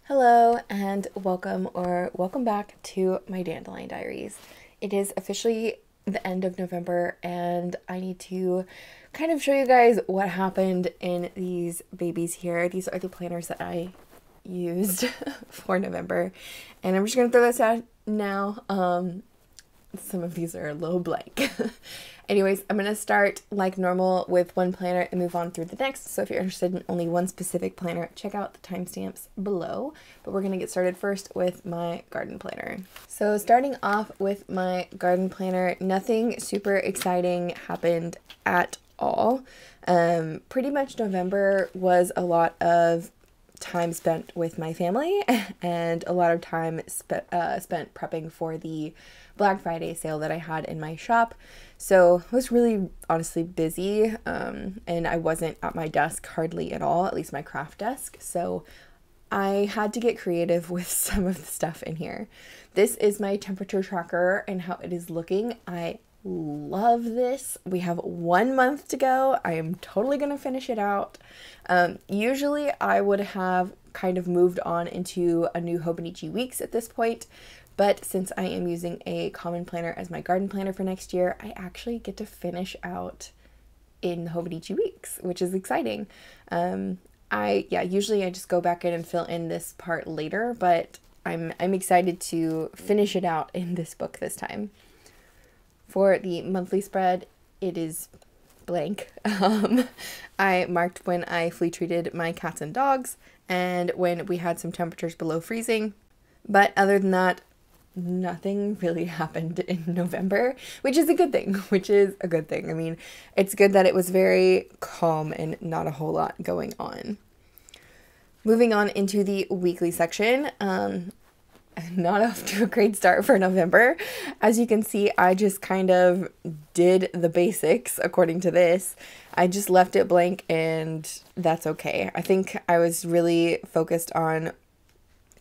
Hello and welcome back to my Dandelion Diaries. It is officially the end of November and I need to kind of show you guys what happened in these babies here. These are the planners that I used for November and I'm just gonna throw this out now. Some of these are a little blank. Anyways, I'm going to start like normal with one planner and move on through the next. So if you're interested in only one specific planner, check out the timestamps below. But we're going to get started first with my garden planner. So starting off with my garden planner, nothing super exciting happened at all. Pretty much November was a lot of time spent with my family and a lot of time spent prepping for the Black Friday sale that I had in my shop. So I was really honestly busy and I wasn't at my desk hardly at all, at least my craft desk. So I had to get creative with some of the stuff in here. This is my temperature tracker and how it is looking. I love this. We have 1 month to go. I am totally going to finish it out. Usually I would have kind of moved on into a new Hobonichi Weeks at this point, but since I am using a common planner as my garden planner for next year, I actually get to finish out in Hobonichi Weeks, which is exciting. Usually I just go back in and fill in this part later, but I'm excited to finish it out in this book this time. For the monthly spread, it is blank. I marked when I flea treated my cats and dogs and when we had some temperatures below freezing. But other than that, nothing really happened in November, which is a good thing. I mean, it's good that it was very calm and not a whole lot going on. Moving on into the weekly section, not off to a great start for November. As you can see, I just kind of did the basics according to this. I just left it blank and that's okay. I think I was really focused on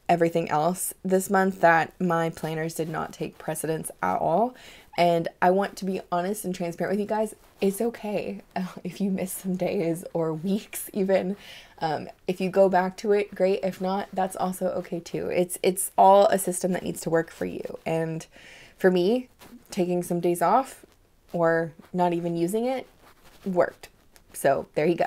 everything else this month that my planners did not take precedence at all. And I want to be honest and transparent with you guys. It's okay if you miss some days or weeks even. If you go back to it, great. If not, that's also okay too. It's all a system that needs to work for you. And for me, taking some days off or not even using it worked. So there you go.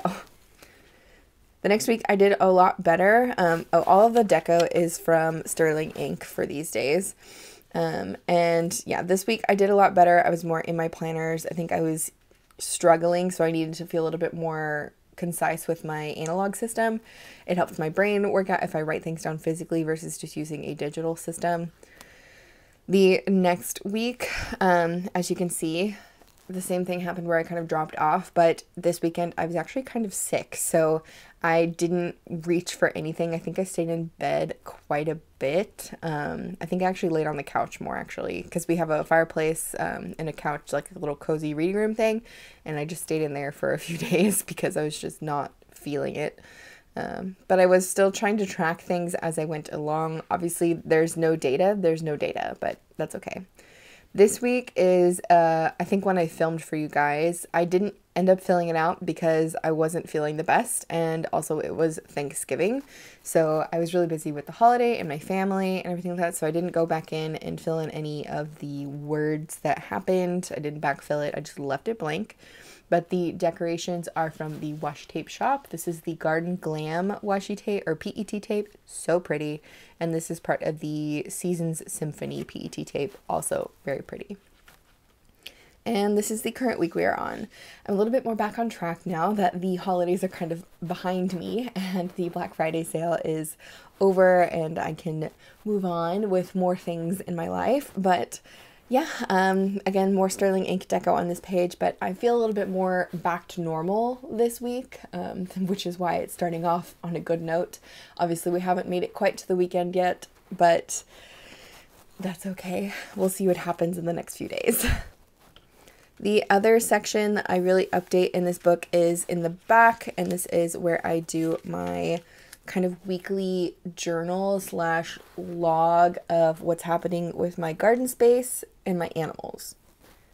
The next week I did a lot better. All of the deco is from Sterling ink for these days. And yeah, this week I did a lot better. I was more in my planners. I think I was struggling, so I needed to feel a little bit more concise with my analog system. It helps my brain work out if I write things down physically versus just using a digital system. The next week, as you can see, the same thing happened where I kind of dropped off, but this weekend I was actually kind of sick, so I didn't reach for anything. I think I stayed in bed quite a bit. I think I actually laid on the couch more actually, because we have a fireplace and a couch, like a little cozy reading room thing, and I just stayed in there for a few days because I was just not feeling it. But I was still trying to track things as I went along. Obviously there's no data, but that's okay. This week is, I think when I filmed for you guys, I didn't end up filling it out because I wasn't feeling the best, and also it was Thanksgiving, so I was really busy with the holiday and my family and everything like that, so I didn't go back in and fill in any of the words that happened. I didn't backfill it, I just left it blank. But the decorations are from the washi tape shop. This is the Garden Glam washi tape or PET tape, so pretty. And this is part of the Seasons Symphony PET tape, also very pretty. And this is the current week we are on. I'm a little bit more back on track now that the holidays are kind of behind me and the Black Friday sale is over and I can move on with more things in my life. But yeah, again, more Sterling ink deco on this page, but I feel a little bit more back to normal this week, which is why it's starting off on a good note. Obviously, we haven't made it quite to the weekend yet, but that's okay. We'll see what happens in the next few days. The other section that I really update in this book is in the back, and this is where I do my kind of weekly journal slash log of what's happening with my garden space and my animals.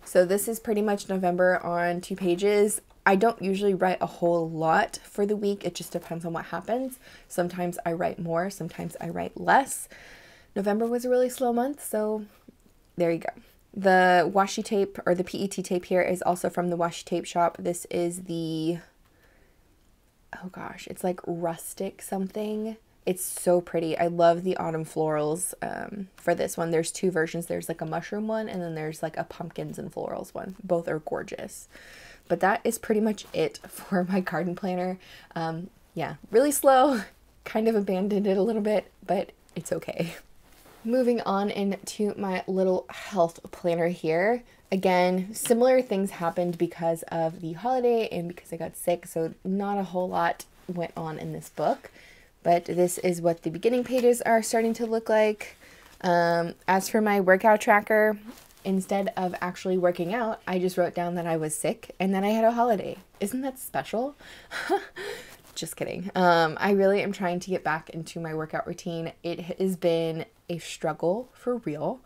So this is pretty much November on 2 pages. I don't usually write a whole lot for the week. It just depends on what happens. Sometimes I write more, sometimes I write less. November was a really slow month, so there you go. The washi tape, or the PET tape here, is also from the washi tape shop. This is the, oh gosh, it's like rustic something. It's so pretty. I love the autumn florals for this one. There's two versions. There's like a mushroom one, and then there's like a pumpkins and florals one. Both are gorgeous. But that is pretty much it for my garden planner. Yeah, really slow. Kind of abandoned it a little bit, but it's okay. Moving on into my little health planner here. Again, similar things happened because of the holiday and because I got sick, so not a whole lot went on in this book. But this is what the beginning pages are starting to look like. As for my workout tracker, instead of actually working out, I just wrote down that I was sick and then I had a holiday. Isn't that special? Just kidding. I really am trying to get back into my workout routine. It has been a struggle for real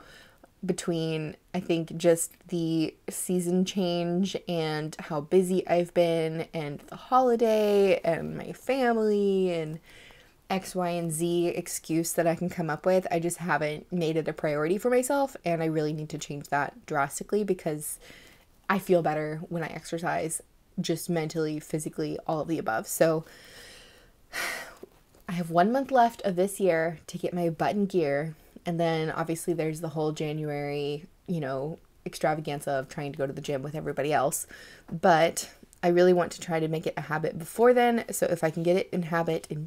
between, I think, just the season change and how busy I've been and the holiday and my family and X, Y, and Z excuse that I can come up with. I just haven't made it a priority for myself, and I really need to change that drastically because I feel better when I exercise, just mentally, physically, all of the above. So I have 1 month left of this year to get my butt in gear, and then obviously there's the whole January, you know, extravaganza of trying to go to the gym with everybody else, but I really want to try to make it a habit before then. So if I can get it in habit in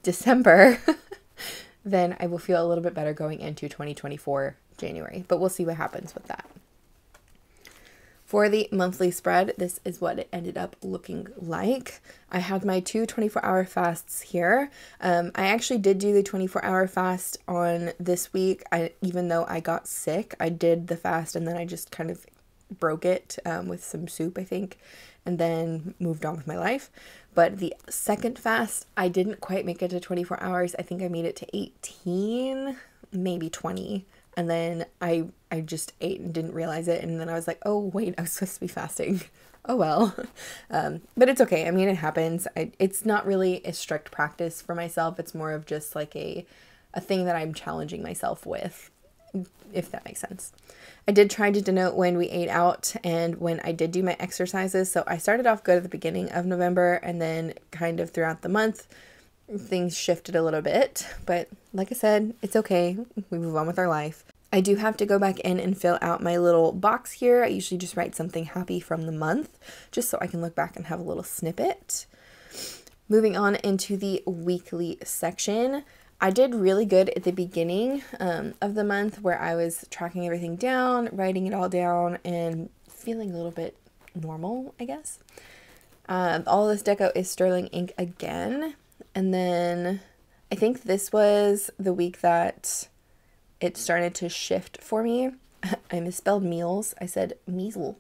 December, then I will feel a little bit better going into 2024 January, but we'll see what happens with that. For the monthly spread, this is what it ended up looking like. I had my two 24-hour fasts here. I actually did do the 24-hour fast on this week. Even though I got sick, I did the fast and then I just kind of broke it with some soup, I think, and then moved on with my life. But the second fast, I didn't quite make it to 24 hours. I think I made it to 18, maybe 20. And then I just ate and didn't realize it. And then I was like, oh, wait, I was supposed to be fasting. Oh, well. But it's okay. I mean, it happens. It's not really a strict practice for myself. It's more of just like a thing that I'm challenging myself with, if that makes sense. I did try to denote when we ate out and when I did do my exercises. So I started off good at the beginning of November, and then kind of throughout the month, things shifted a little bit. But like I said, it's okay. We move on with our life. I do have to go back in and fill out my little box here. I usually just write something happy from the month, just so I can look back and have a little snippet. Moving on into the weekly section. I did really good at the beginning of the month where I was tracking everything down, writing it all down, and feeling a little bit normal, I guess. All this deco is sterling ink again. And then I think this was the week that it started to shift for me. I misspelled meals. I said measle.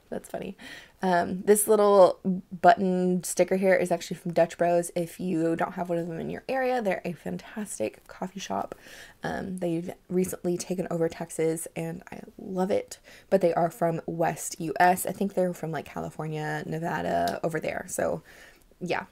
That's funny. This little button sticker here is actually from Dutch Bros. If you don't have one of them in your area, they're a fantastic coffee shop. They've recently taken over Texas and I love it, but they are from West US. I think they're from like California, Nevada, over there. So yeah,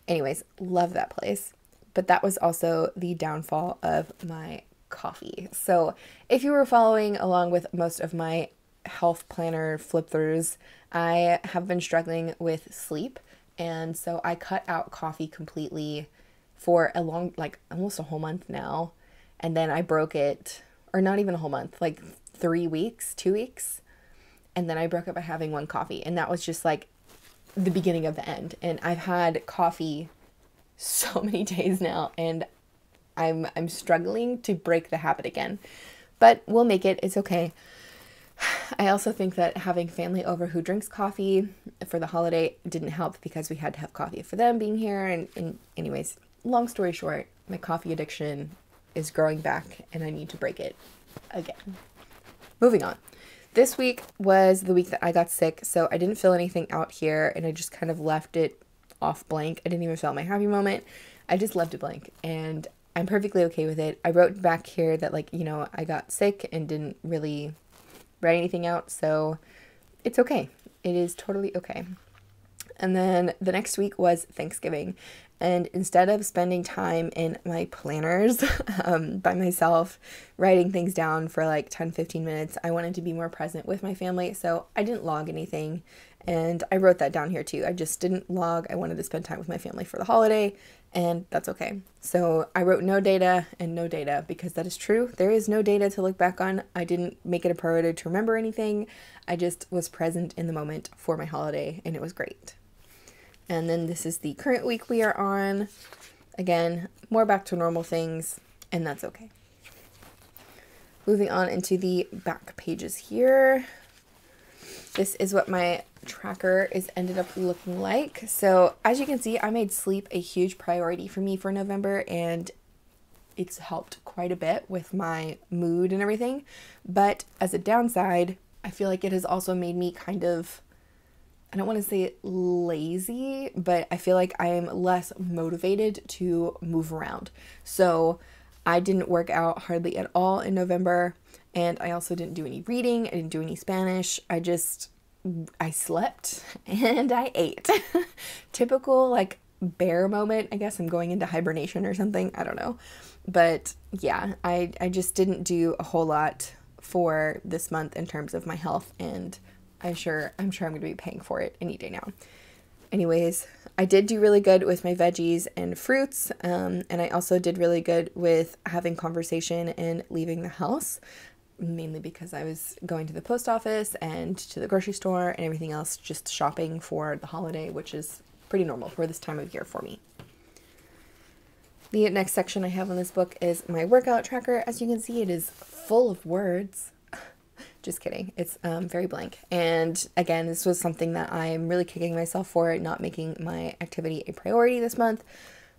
anyways, love that place. But that was also the downfall of my coffee. So if you were following along with most of my health planner flip throughs, I have been struggling with sleep, and so I cut out coffee completely for a long, like almost a whole month now, and then I broke it, or not even a whole month, like 3 weeks, 2 weeks, and then I broke it by having one coffee, and that was just like the beginning of the end. And I've had coffee so many days now, and I'm struggling to break the habit again, but we'll make it. It's okay. I also think that having family over who drinks coffee for the holiday didn't help because we had to have coffee for them being here. And anyways, long story short, my coffee addiction is growing back and I need to break it again. Moving on. This week was the week that I got sick, so I didn't fill anything out here and I just kind of left it off blank. I didn't even fill out my happy moment. I just left it blank and I'm perfectly okay with it. I wrote back here that, like, you know, I got sick and didn't really write anything out, so it's okay. It is totally okay. And then the next week was Thanksgiving. And instead of spending time in my planners by myself, writing things down for like 10-15 minutes, I wanted to be more present with my family. So I didn't log anything. And I wrote that down here too. I just didn't log. I wanted to spend time with my family for the holiday, and that's okay. So I wrote no data and no data, because that is true. There is no data to look back on. I didn't make it a priority to remember anything. I just was present in the moment for my holiday, and it was great. And then this is the current week we are on. Again, more back to normal things, and that's okay. Moving on into the back pages here. This is what my tracker is ended up looking like. So as you can see, I made sleep a huge priority for me for November, and it's helped quite a bit with my mood and everything. But as a downside, I feel like it has also made me kind of, I don't want to say lazy, but I feel like I am less motivated to move around. So I didn't work out hardly at all in November, and I also didn't do any reading. I didn't do any Spanish. I slept and I ate. Typical like bear moment. I guess I'm going into hibernation or something. I don't know. But yeah, I just didn't do a whole lot for this month in terms of my health, and I'm sure I'm going to be paying for it any day now. Anyways, I did do really good with my veggies and fruits, and I also did really good with having conversation and leaving the house, mainly because I was going to the post office and to the grocery store and everything else, just shopping for the holiday, which is pretty normal for this time of year for me. The next section I have in this book is my workout tracker. As you can see, it is full of words. Just kidding. It's very blank. And again, this was something that I'm really kicking myself for, not making my activity a priority this month.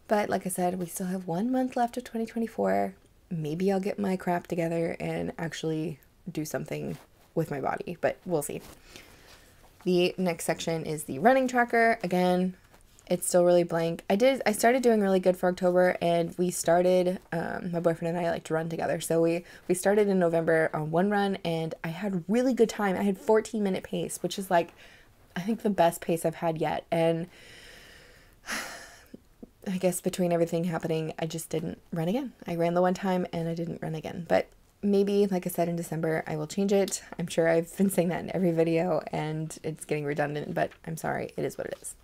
But like I said, we still have 1 month left of 2024. Maybe I'll get my crap together and actually do something with my body, but we'll see. The next section is the running tracker. Again, it's still really blank. I started doing really good for October, and we started, my boyfriend and I like to run together. So we started in November on one run, and I had really good time. I had 14-minute pace, which is like, I think the best pace I've had yet. And I guess between everything happening, I just didn't run again. I ran the one time and I didn't run again. But maybe, like I said, in December, I will change it. I'm sure I've been saying that in every video and it's getting redundant, but I'm sorry. It is what it is.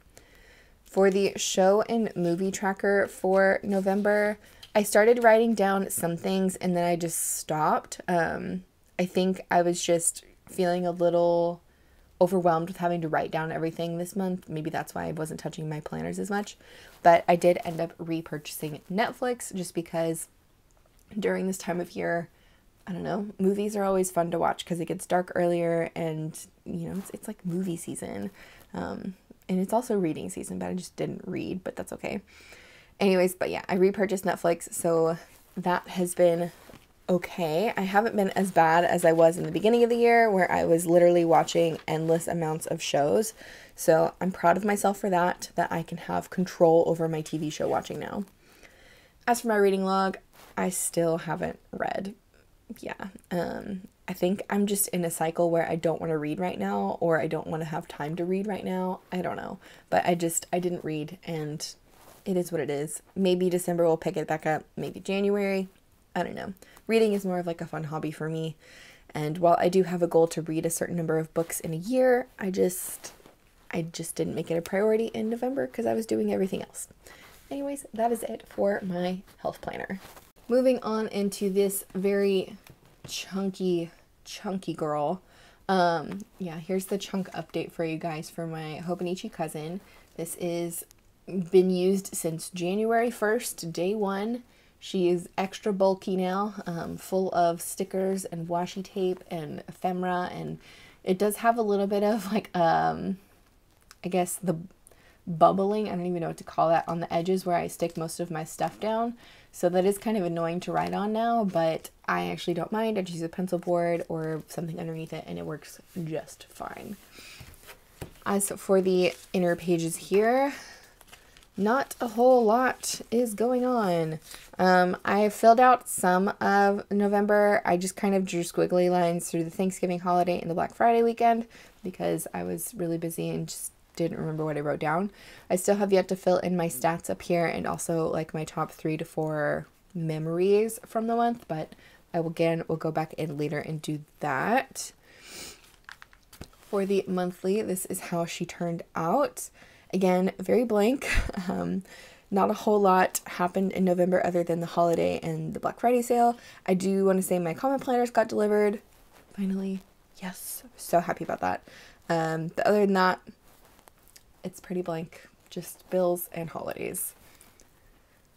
For the show and movie tracker for November, I started writing down some things and then I just stopped. I think I was just feeling a little overwhelmed with having to write down everything this month. Maybe that's why I wasn't touching my planners as much. But I did end up repurchasing Netflix just because during this time of year, I don't know, movies are always fun to watch because it gets dark earlier and, you know, it's like movie season. And it's also reading season, but I just didn't read, but that's okay. Anyways, but yeah, I repurchased Netflix, so that has been okay. I haven't been as bad as I was in the beginning of the year where I was literally watching endless amounts of shows. So I'm proud of myself for that I can have control over my TV show watching now. As for my reading log, I still haven't read. Yeah. I think I'm just in a cycle where I don't want to read right now, or I don't want to have time to read right now. I don't know. But I didn't read, and it is what it is. Maybe December will pick it back up. Maybe January. I don't know. Reading is more of like a fun hobby for me. And while I do have a goal to read a certain number of books in a year, I just didn't make it a priority in November because I was doing everything else. Anyways, that is it for my health planner. Moving on into this very chunky girl. Yeah, here's the chunk update for you guys for my Hobonichi Cousin. This is been used since January 1st, day 1. She is extra bulky now, full of stickers and washi tape and ephemera, and it does have a little bit of like, I guess the bubbling, I don't even know what to call that, on the edges where I stick most of my stuff down. So that is kind of annoying to write on now, but I actually don't mind. I just use a pencil board or something underneath it and it works just fine. As for the inner pages here, not a whole lot is going on. I filled out some of November. I just kind of drew squiggly lines through the Thanksgiving holiday and the Black Friday weekend because I was really busy and just didn't remember what I wrote down. I still have yet to fill in my stats up here and also like my top 3 to 4 memories from the month, but I will go back in later and do that. For the monthly, this is how she turned out. Again, very blank. Not a whole lot happened in November other than the holiday and the Black Friday sale. I do want to say my comment planners got delivered. Finally. Yes. So happy about that. But other than that, it's pretty blank. Just bills and holidays.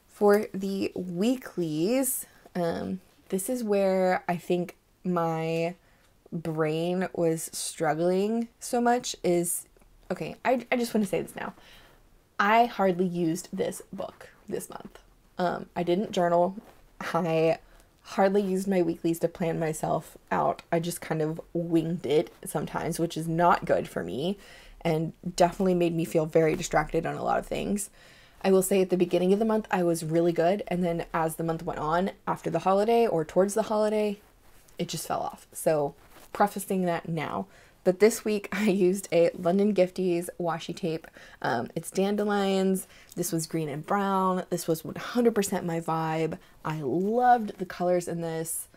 For the weeklies, this is where I think my brain was struggling so much is, okay, I just want to say this now. I hardly used this book this month. I didn't journal. I hardly used my weeklies to plan myself out. I just kind of winged it sometimes, which is not good for me and definitely made me feel very distracted on a lot of things. I will say at the beginning of the month, I was really good. And then as the month went on, after the holiday or towards the holiday, it just fell off. So prefacing that now. But this week I used a London Gifties washi tape. It's dandelions. This was green and brown. This was 100% my vibe. I loved the colors in this.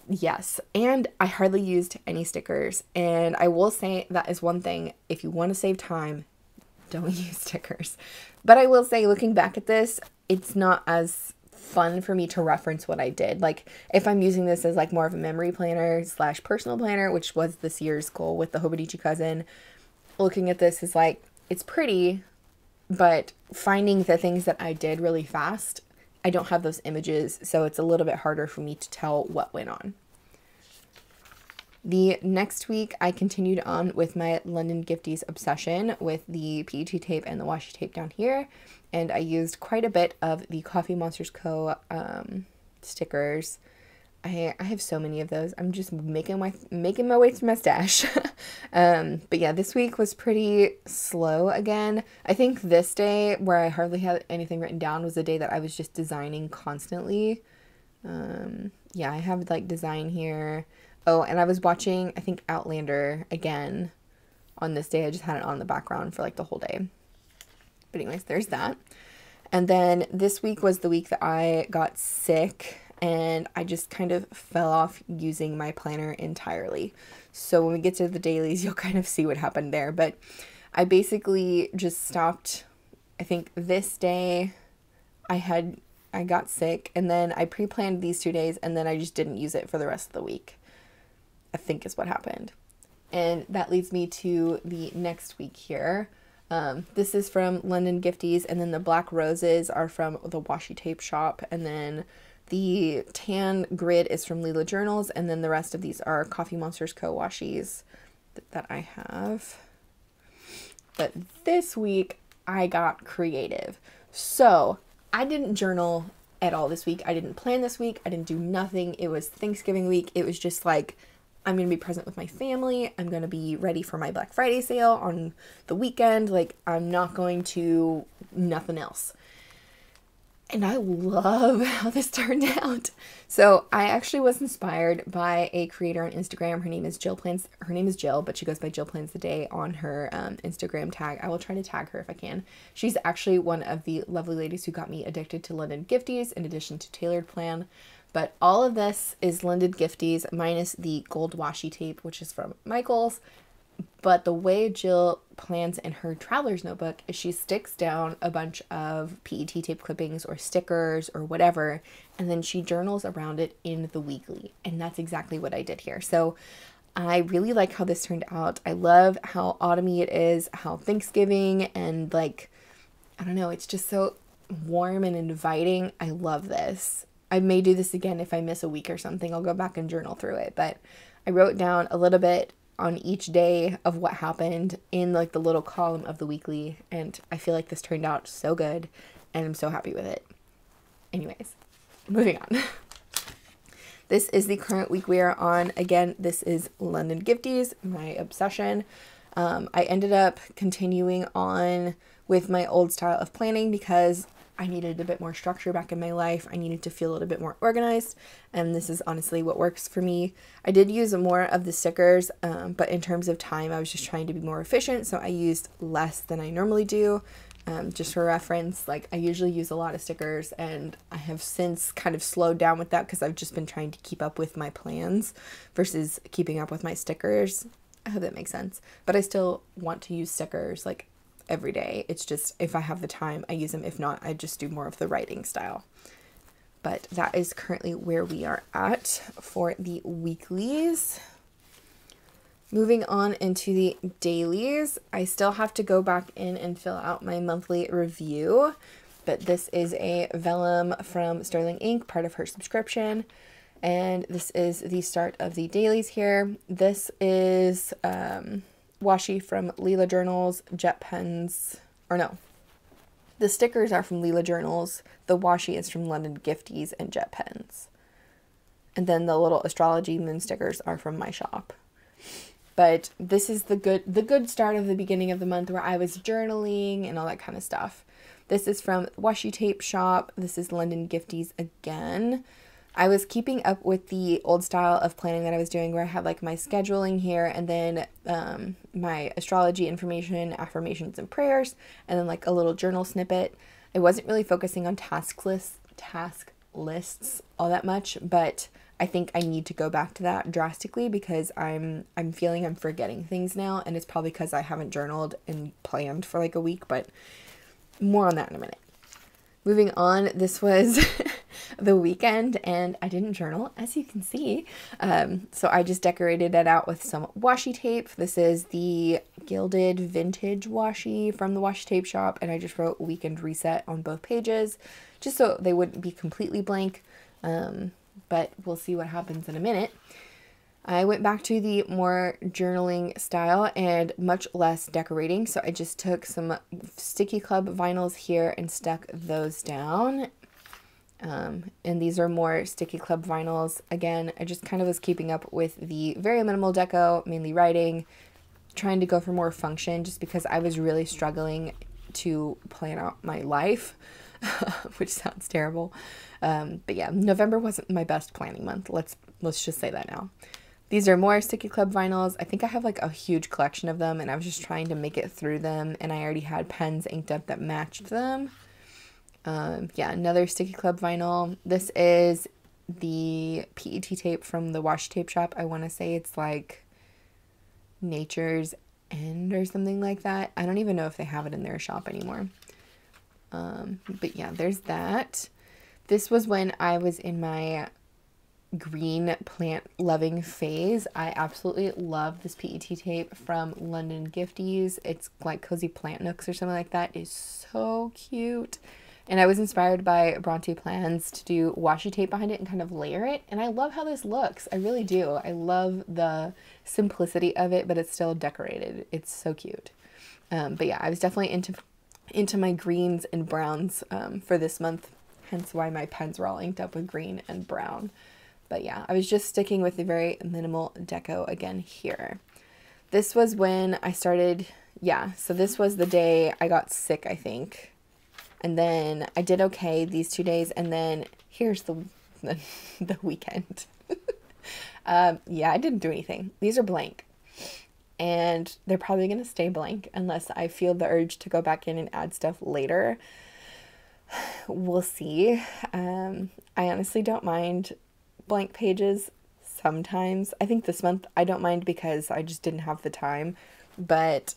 Yes, and I hardly used any stickers. And I will say that is one thing. If you want to save time, don't use stickers. But I will say, looking back at this, it's not as fun for me to reference what I did. Like, if I'm using this as like more of a memory planner / personal planner, which was this year's goal with the Hobonichi Cousin, looking at this is like, it's pretty, but finding the things that I did really fast, I don't have those images, so it's a little bit harder for me to tell what went on. The next week, I continued on with my London Gifties obsession with the PET tape and the washi tape down here. And I used quite a bit of the 𝗏𝗏 stickers. I have so many of those. I'm just making my way through my stash. But yeah, this week was pretty slow again. I think this day, where I hardly had anything written down, was the day that I was just designing constantly. Yeah, I have like design here. Oh, and I was watching, I think, Outlander again on this day. I just had it on in the background for like the whole day. But anyways, there's that. And then this week was the week that I got sick and I just kind of fell off using my planner entirely. So when we get to the dailies, you'll kind of see what happened there. But I basically just stopped. I think this day I got sick and then I pre-planned these 2 days and then I just didn't use it for the rest of the week, I think is what happened. And that leads me to the next week here. This is from London Gifties, and then the black roses are from the washi tape shop, and then the tan grid is from Lila Journals, and then the rest of these are 𝗏𝗏 𝗏𝗁 washis that I have. But this week I got creative. So I didn't journal at all this week. I didn't plan this week. I didn't do nothing. It was Thanksgiving week. It was just like, I'm going to be present with my family. I'm going to be ready for my Black Friday sale on the weekend. Like, I'm not going to nothing else. And I love how this turned out. So I actually was inspired by a creator on Instagram. Her name is Jill, but she goes by Jill Plans the Day on her Instagram tag. I will try to tag her if I can. She's actually one of the lovely ladies who got me addicted to London Gifties in addition to Tailored Plan. But all of this is London Gifties minus the gold washi tape, which is from Michaels. But the way Jill plans in her traveler's notebook is she sticks down a bunch of PET tape clippings or stickers or whatever, and then she journals around it in the weekly. And that's exactly what I did here. So I really like how this turned out. I love how autumny it is, how Thanksgiving, and like, I don't know, it's just so warm and inviting. I love this. I may do this again if I miss a week or something. I'll go back and journal through it. But I wrote down a little bit on each day of what happened in like the little column of the weekly. And I feel like this turned out so good and I'm so happy with it. Anyways, moving on. This is the current week we are on. Again, this is London Gifties, my obsession. I ended up continuing on with my old style of planning because I needed a bit more structure back in my life. I needed to feel a little bit more organized, and this is honestly what works for me. I did use more of the stickers, but in terms of time, I was just trying to be more efficient, so I used less than I normally do. Just for reference, like I usually use a lot of stickers, and I have since kind of slowed down with that because I've just been trying to keep up with my plans versus keeping up with my stickers. I hope that makes sense. But I still want to use stickers like every day. It's just if I have the time, I use them. If not, I just do more of the writing style. But that is currently where we are at for the weeklies. Moving on into the dailies, I still have to go back in and fill out my monthly review, but this is a vellum from Sterling Ink, part of her subscription, and this is the start of the dailies here. This is washi from Leela Journals, jet pens, or no, the stickers are from Leela Journals, the washi is from London Gifties and jet pens, and then the little astrology moon stickers are from my shop. But this is the good start of the beginning of the month where I was journaling and all that kind of stuff. This is from Washi Tape Shop. This is London Gifties again. I was keeping up with the old style of planning that I was doing where I had like my scheduling here and then my astrology information, affirmations and prayers, and then like a little journal snippet. I wasn't really focusing on task lists all that much, but I think I need to go back to that drastically because I'm feeling I'm forgetting things now, and it's probably because I haven't journaled and planned for like a week, but more on that in a minute. Moving on, this was the weekend and I didn't journal, as you can see. So I just decorated it out with some washi tape. This is the Gilded Vintage washi from the Washi Tape Shop, and I just wrote Weekend Reset on both pages just so they wouldn't be completely blank. But we'll see what happens in a minute. I went back to the more journaling style and much less decorating. So I just took some Sticky Club vinyls here and stuck those down. And these are more Sticky Club vinyls. Again, I just kind of was keeping up with the very minimal deco, mainly writing, trying to go for more function just because I was really struggling to plan out my life. Which sounds terrible. But yeah, November wasn't my best planning month. Let's just say that now. These are more Sticky Club vinyls. I think I have like a huge collection of them and I was just trying to make it through them, and I already had pens inked up that matched them. Yeah, another Sticky Club vinyl. This is the PET tape from the Washi Tape Shop. I want to say it's like Nature's End or something like that. I don't even know if they have it in their shop anymore. But yeah, there's that. This was when I was in my green plant loving phase. I absolutely love this PET tape from London Gifties. It's like Cozy Plant Nooks or something like that. It's so cute. And I was inspired by Bronte Plans to do washi tape behind it and kind of layer it. And I love how this looks. I really do. I love the simplicity of it, but it's still decorated. It's so cute. But yeah, I was definitely into my greens and browns for this month, hence why my pens were all inked up with green and brown. But yeah, I was just sticking with the very minimal deco again here. This was when I started, yeah, so this was the day I got sick, I think. And then I did okay these 2 days, and then here's the weekend. Yeah, I didn't do anything. These are blank. And they're probably going to stay blank unless I feel the urge to go back in and add stuff later. We'll see. I honestly don't mind blank pages sometimes. I think this month I don't mind because I just didn't have the time. But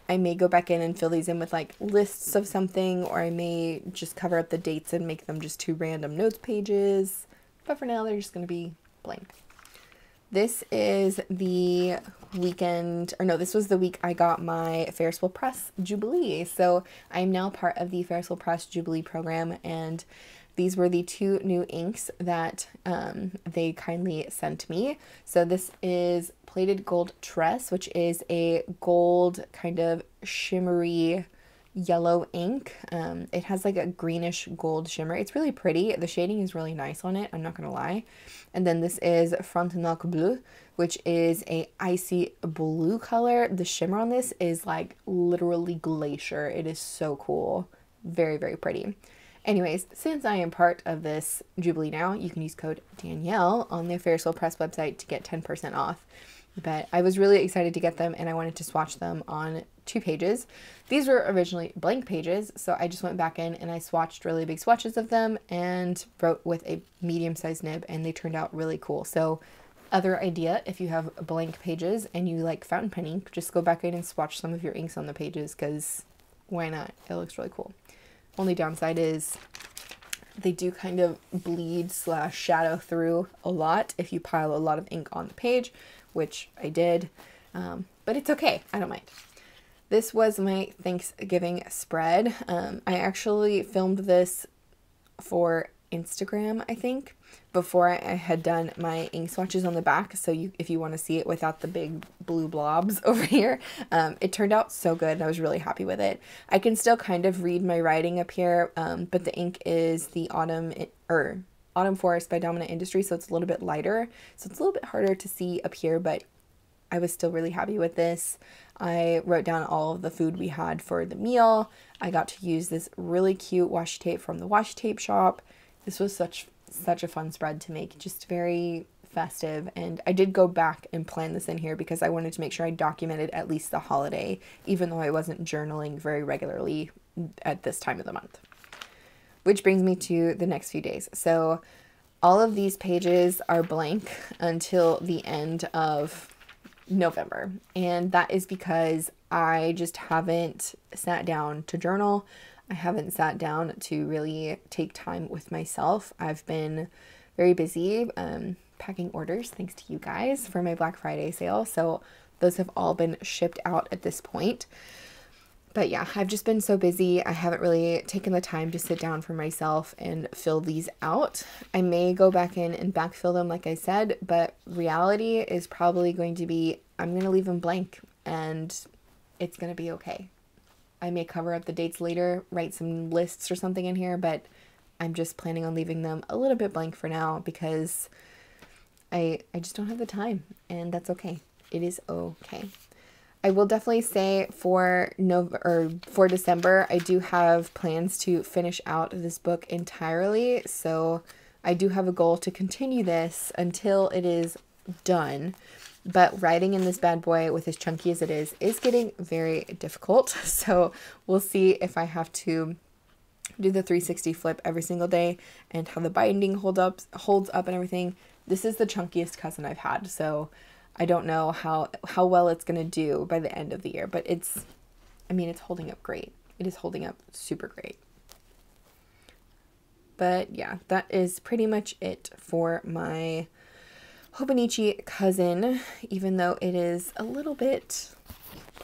I may go back in and fill these in with like lists of something, or I may just cover up the dates and make them just 2 random notes pages. But for now, they're just going to be blank. This is the weekend, or no, this was the week I got my Ferris Press Jubilee. So I'm now part of the Ferris Press Jubilee program, and these were the 2 new inks that they kindly sent me. So this is Plated Gold Tress, which is a gold kind of shimmery yellow ink. It has like a greenish gold shimmer. It's really pretty. The shading is really nice on it, I'm not gonna lie. And then this is Frontenac Bleu, which is a icy blue color. The shimmer on this is like literally glacier. It is so cool. Very, very pretty. Anyways, since I am part of this Jubilee now, you can use code Danielle on the Ferris Press website to get 10% off. But I was really excited to get them, and I wanted to swatch them on 2 pages. These were originally blank pages, so I just went back in and I swatched really big swatches of them and wrote with a medium-sized nib, and they turned out really cool. So other idea, if you have blank pages and you like fountain pen ink, just go back in and swatch some of your inks on the pages, because why not? It looks really cool. Only downside is they do kind of bleed / shadow through a lot if you pile a lot of ink on the page, which I did, but it's okay. I don't mind. This was my Thanksgiving spread. I actually filmed this for Instagram, I think, before I had done my ink swatches on the back. So if you want to see it without the big blue blobs over here, it turned out so good. I was really happy with it. I can still kind of read my writing up here, but the ink is the Autumn Forest by Dominant Industry, so it's a little bit lighter. So it's a little bit harder to see up here, but I was still really happy with this. I wrote down all of the food we had for the meal. I got to use this really cute washi tape from the washi tape shop. This was such a fun spread to make, just very festive. And I did go back and plan this in here because I wanted to make sure I documented at least the holiday, even though I wasn't journaling very regularly at this time of the month. Which brings me to the next few days. So all of these pages are blank until the end of November. And that is because I just haven't sat down to journal. I haven't sat down to really take time with myself. I've been very busy packing orders, thanks to you guys, for my Black Friday sale. So those have all been shipped out at this point. But yeah, I've just been so busy. I haven't really taken the time to sit down for myself and fill these out. I may go back in and backfill them, like I said, but reality is probably going to be, I'm going to leave them blank and it's going to be okay. I may cover up the dates later, write some lists or something in here, but I'm just planning on leaving them a little bit blank for now because I just don't have the time, and that's okay. It is okay. I will definitely say for December, I do have plans to finish out this book entirely. So I do have a goal to continue this until it is done. But writing in this bad boy with as chunky as it is getting very difficult. So we'll see if I have to do the 360 flip every single day and how the binding holds up and everything. This is the chunkiest cousin I've had. So I don't know how well it's going to do by the end of the year, but it's holding up great. It is holding up super great. But yeah, that is pretty much it for my Hobonichi Cousin, even though it is a little bit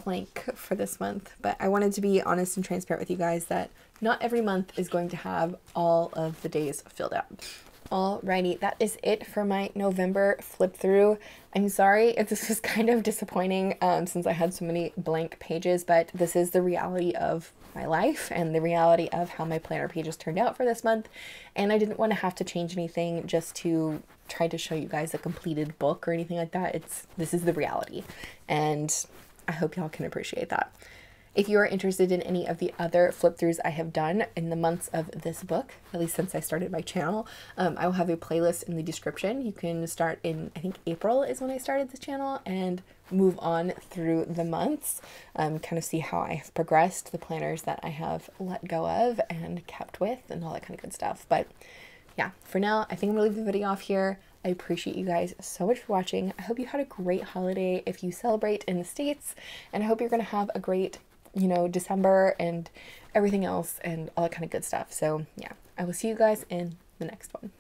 blank for this month. But I wanted to be honest and transparent with you guys that not every month is going to have all of the days filled out. Alrighty, that is it for my November flip through. I'm sorry if this was kind of disappointing since I had so many blank pages, but this is the reality of my life and the reality of how my planner pages turned out for this month. And I didn't want to have to change anything just to try to show you guys a completed book or anything like that. This is the reality, and I hope y'all can appreciate that. If you are interested in any of the other flip throughs I have done in the months of this book, at least since I started my channel, I will have a playlist in the description. You can start in, I think April is when I started this channel, and move on through the months, kind of see how I have progressed, the planners that I have let go of and kept with, and all that kind of good stuff. But yeah, for now, I think I'm gonna leave the video off here. I appreciate you guys so much for watching. I hope you had a great holiday if you celebrate in the States, and I hope you're gonna have a great December and everything else and all that kind of good stuff. So yeah, I will see you guys in the next one.